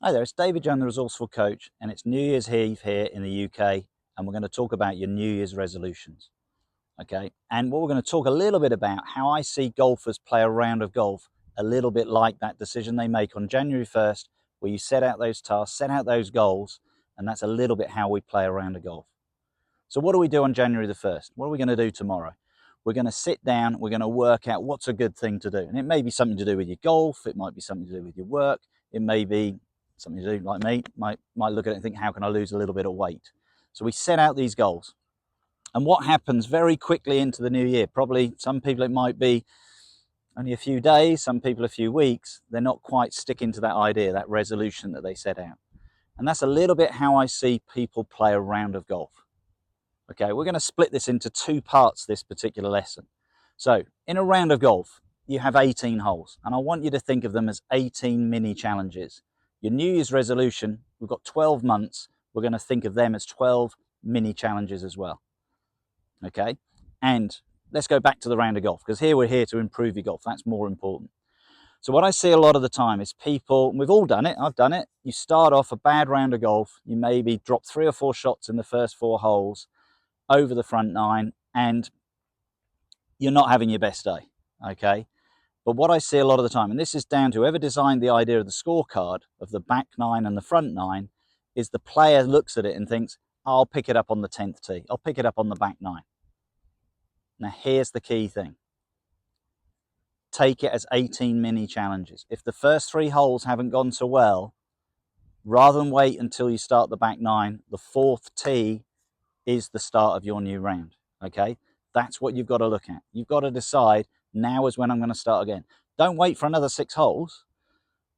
Hi there, it's David Young, the Resourceful Coach, and it's New Year's Eve here in the UK, and we're going to talk about your New Year's resolutions. Okay, and what we're going to talk a little bit about how I see golfers play a round of golf, a little bit like that decision they make on January 1st, where you set out those tasks, set out those goals, and that's a little bit how we play a round of golf. So, what do we do on January the 1st? What are we going to do tomorrow? We're going to sit down, we're going to work out what's a good thing to do. And it may be something to do with your golf, it might be something to do with your work, it may be something to do like me, might look at it and think, how can I lose a little bit of weight? So we set out these goals. And what happens very quickly into the new year, probably some people it might be only a few days, some people a few weeks, they're not quite sticking to that idea, that resolution that they set out. And that's a little bit how I see people play a round of golf. Okay, we're going to split this into two parts, this particular lesson. So in a round of golf, you have 18 holes, and I want you to think of them as 18 mini challenges. Your New Year's resolution, we've got 12 months, we're going to think of them as 12 mini challenges as well. Okay, and let's go back to the round of golf, because here we're here to improve your golf. That's more important. So what I see a lot of the time is people, and we've all done it, I've done it, you start off a bad round of golf, you maybe drop 3 or 4 shots in the first 4 holes over the front 9, and you're not having your best day, okay? But what I see a lot of the time, and this is down to whoever designed the idea of the scorecard of the back 9 and the front 9, is the player looks at it and thinks, I'll pick it up on the 10th tee, I'll pick it up on the back 9. Now here's the key thing. Take it as 18 mini challenges. If the first 3 holes haven't gone so well, rather than wait until you start the back 9, the 4th tee is the start of your new round, okay? That's what you've got to look at. You've got to decide, now is when I'm going to start again. Don't wait for another 6 holes,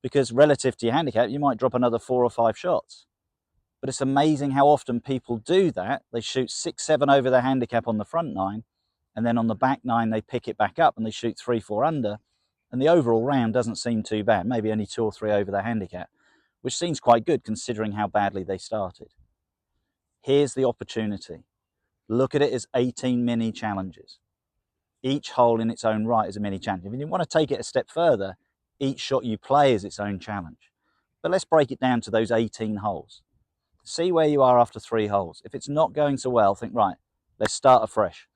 because relative to your handicap, you might drop another 4 or 5 shots. But it's amazing how often people do that. They shoot 6, 7 over their handicap on the front 9, and then on the back 9, they pick it back up and they shoot 3, 4 under, and the overall round doesn't seem too bad, maybe only 2 or 3 over their handicap, which seems quite good considering how badly they started. Here's the opportunity. Look at it as 18 mini challenges. Each hole in its own right is a mini challenge. If you want to take it a step further, each shot you play is its own challenge. But let's break it down to those 18 holes. See where you are after 3 holes. If it's not going so well, think, right, let's start afresh.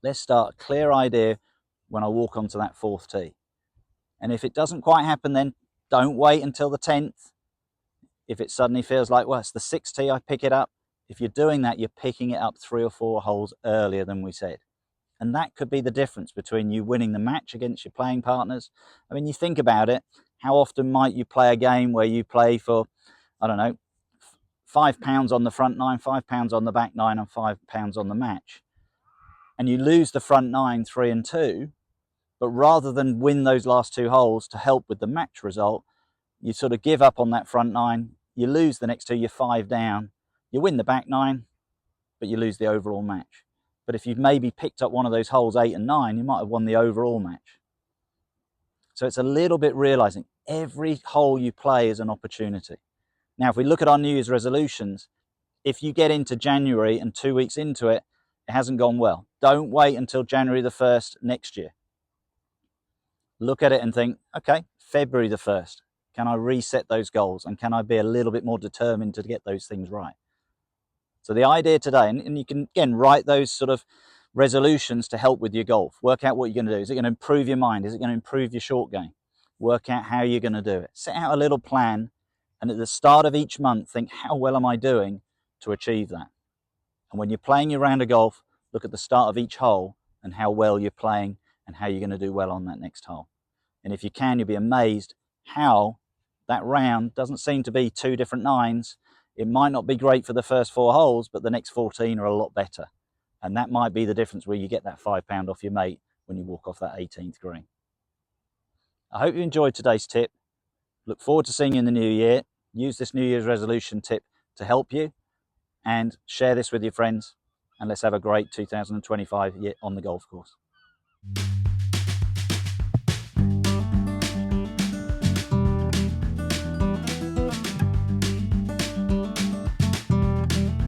Let's start a clear idea when I walk onto that 4th tee. And if it doesn't quite happen, then don't wait until the 10th. If it suddenly feels like, well, it's the 6th tee, I pick it up. If you're doing that, you're picking it up 3 or 4 holes earlier than we said. And that could be the difference between you winning the match against your playing partners. I mean, you think about it, how often might you play a game where you play for, I don't know, £5 on the front 9, £5 on the back 9, and £5 on the match. And you lose the front 9, 3 and 2, but rather than win those last 2 holes to help with the match result, you sort of give up on that front 9, you lose the next 2, you're 5 down, you win the back 9, but you lose the overall match. But if you've maybe picked up one of those holes 8 and 9, you might have won the overall match. So it's a little bit realizing every hole you play is an opportunity. Now, if we look at our New Year's resolutions, if you get into January and 2 weeks into it, it hasn't gone well, don't wait until January the 1st next year. Look at it and think, okay, February the 1st, can I reset those goals? And can I be a little bit more determined to get those things right? So the idea today, and you can, again, write those sort of resolutions to help with your golf. Work out what you're going to do. Is it going to improve your mind? Is it going to improve your short game? Work out how you're going to do it. Set out a little plan, and at the start of each month, think, how well am I doing to achieve that? And when you're playing your round of golf, look at the start of each hole and how well you're playing and how you're going to do well on that next hole. And if you can, you'll be amazed how that round doesn't seem to be 2 different 9s. It might not be great for the first 4 holes, but the next 14 are a lot better. And that might be the difference where you get that £5 off your mate when you walk off that 18th green. I hope you enjoyed today's tip. Look forward to seeing you in the new year. Use this New Year's resolution tip to help you, and share this with your friends. And let's have a great 2025 year on the golf course.